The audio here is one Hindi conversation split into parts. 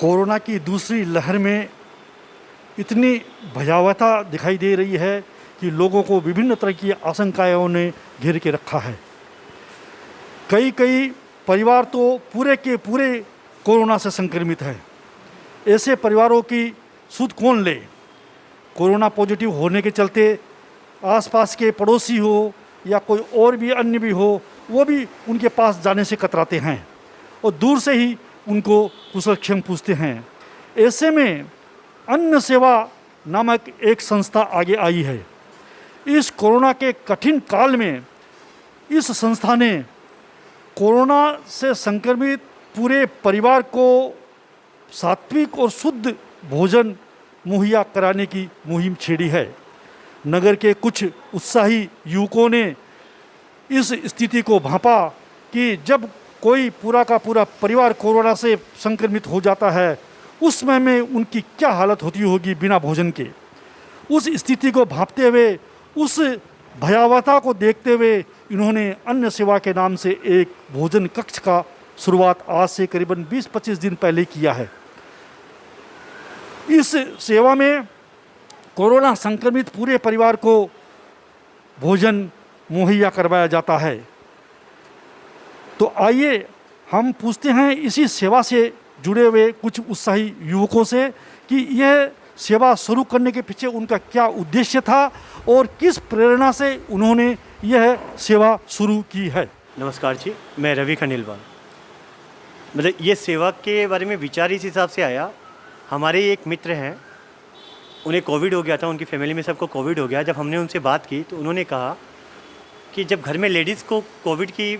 कोरोना की दूसरी लहर में इतनी भयावहता दिखाई दे रही है कि लोगों को विभिन्न तरह की आशंकाओं ने घेर के रखा है। कई कई परिवार तो पूरे के पूरे कोरोना से संक्रमित है। ऐसे परिवारों की सुध कौन ले? कोरोना पॉजिटिव होने के चलते आसपास के पड़ोसी हो या कोई और भी अन्य भी हो, वो भी उनके पास जाने से कतराते हैं और दूर से ही उनको कुशलक्षेम पूछते हैं। ऐसे में अन्न सेवा नामक एक संस्था आगे आई है। इस कोरोना के कठिन काल में इस संस्था ने कोरोना से संक्रमित पूरे परिवार को सात्विक और शुद्ध भोजन मुहैया कराने की मुहिम छेड़ी है। नगर के कुछ उत्साही युवकों ने इस स्थिति को भांपा कि जब कोई पूरा का पूरा परिवार कोरोना से संक्रमित हो जाता है, उस समय में उनकी क्या हालत होती होगी बिना भोजन के। उस स्थिति को भांपते हुए, उस भयावहता को देखते हुए इन्होंने अन्न सेवा के नाम से एक भोजन कक्ष का शुरुआत आज से करीबन 20-25 दिन पहले किया है। इस सेवा में कोरोना संक्रमित पूरे परिवार को भोजन मुहैया करवाया जाता है। तो आइए हम पूछते हैं इसी सेवा से जुड़े हुए कुछ उत्साही युवकों से कि यह सेवा शुरू करने के पीछे उनका क्या उद्देश्य था और किस प्रेरणा से उन्होंने यह सेवा शुरू की है। नमस्कार जी, मैं रवि खंडेलवाल। मतलब ये सेवा के बारे में विचार इस हिसाब से आया, हमारे एक मित्र हैं, उन्हें कोविड हो गया था, उनकी फैमिली में सबको कोविड हो गया। जब हमने उनसे बात की तो उन्होंने कहा कि जब घर में लेडीज़ को कोविड की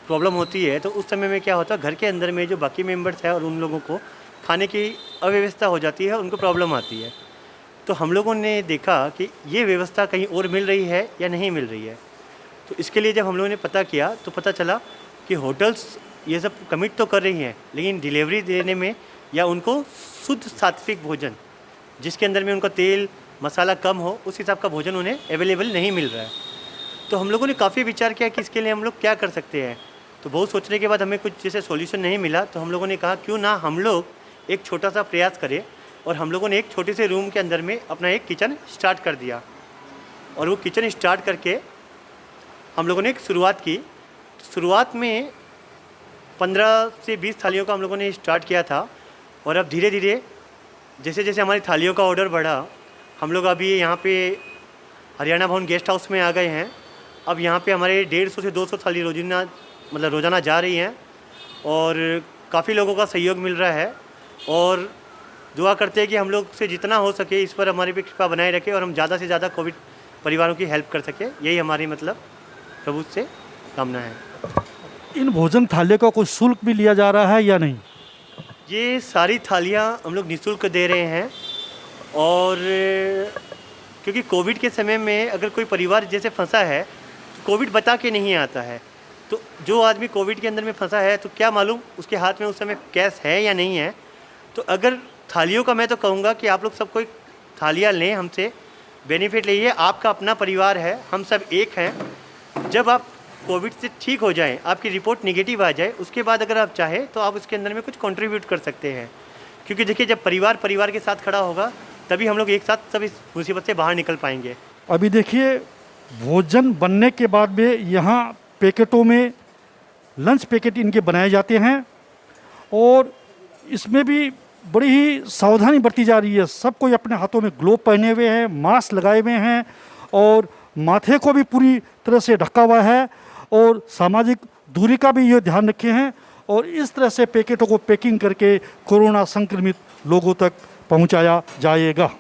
प्रॉब्लम होती है तो उस समय में क्या होता है, घर के अंदर में जो बाकी मेंबर्स हैं और उन लोगों को खाने की अव्यवस्था हो जाती है, उनको प्रॉब्लम आती है। तो हम लोगों ने देखा कि ये व्यवस्था कहीं और मिल रही है या नहीं मिल रही है। तो इसके लिए जब हम लोगों ने पता किया तो पता चला कि होटल्स ये सब कमिट तो कर रही हैं, लेकिन डिलीवरी देने में या उनको शुद्ध सात्विक भोजन जिसके अंदर में उनका तेल मसाला कम हो, उस हिसाब का भोजन उन्हें अवेलेबल नहीं मिल रहा है। तो हम लोगों ने काफ़ी विचार किया कि इसके लिए हम लोग क्या कर सकते हैं। तो बहुत सोचने के बाद हमें कुछ जैसे सॉल्यूशन नहीं मिला, तो हम लोगों ने कहा क्यों ना हम लोग एक छोटा सा प्रयास करें, और हम लोगों ने एक छोटे से रूम के अंदर में अपना एक किचन स्टार्ट कर दिया। और वो किचन स्टार्ट करके हम लोगों ने एक शुरुआत की। शुरुआत में 15 से 20 थालियों का हम लोगों ने स्टार्ट किया था, और अब धीरे धीरे जैसे जैसे हमारी थालियों का ऑर्डर बढ़ा, हम लोग अभी यहाँ पे हरियाणा भवन गेस्ट हाउस में आ गए हैं। अब यहाँ पे हमारे 150 से 200 थाली रोज़ाना जा रही हैं, और काफ़ी लोगों का सहयोग मिल रहा है। और दुआ करते हैं कि हम लोग से जितना हो सके इस पर हमारी भी कृपा बनाए रखे और हम ज़्यादा से ज़्यादा कोविड परिवारों की हेल्प कर सके। यही हमारी मतलब प्रभु से कामना है। इन भोजन थालियों का कोई शुल्क भी लिया जा रहा है या नहीं? ये सारी थालियाँ हम लोग निःशुल्क दे रहे हैं, और क्योंकि कोविड के समय में अगर कोई परिवार जैसे फंसा है तो कोविड बता के नहीं आता है। तो जो आदमी कोविड के अंदर में फंसा है तो क्या मालूम उसके हाथ में उस समय कैश है या नहीं है। तो अगर थालियों का मैं तो कहूँगा कि आप लोग सब कोई थालियाँ लें, हमसे बेनिफिट लीजिए। आपका अपना परिवार है, हम सब एक हैं। जब आप कोविड से ठीक हो जाएं, आपकी रिपोर्ट नेगेटिव आ जाए, उसके बाद अगर आप चाहें तो आप उसके अंदर में कुछ कंट्रीब्यूट कर सकते हैं। क्योंकि देखिए, जब परिवार के साथ खड़ा होगा तभी हम लोग एक साथ सब इस मुसीबत से बाहर निकल पाएंगे। अभी देखिए, भोजन बनने के बाद में यहाँ पैकेटों में लंच पैकेट इनके बनाए जाते हैं, और इसमें भी बड़ी ही सावधानी बरती जा रही है। सब कोई अपने हाथों में ग्लोव पहने हुए हैं, मास्क लगाए हुए हैं, और माथे को भी पूरी तरह से ढका हुआ है, और सामाजिक दूरी का भी ये ध्यान रखे हैं। और इस तरह से पैकेटों को पैकिंग करके कोरोना संक्रमित लोगों तक पहुंचाया जाएगा।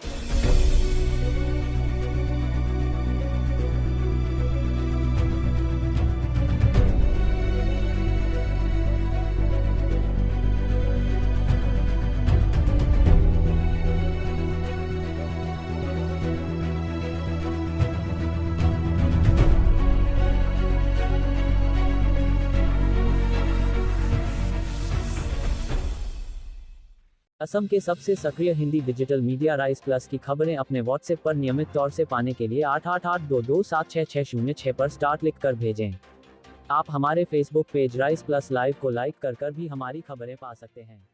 असम के सबसे सक्रिय Hindi digital media rice plus की खबरें अपने व्हाट्सएप पर नियमित तौर से पाने के लिए 8882276606 पर स्टार्ट लिख कर भेजें। आप हमारे Facebook page rice plus live को लाइक कर भी हमारी खबरें पा सकते हैं।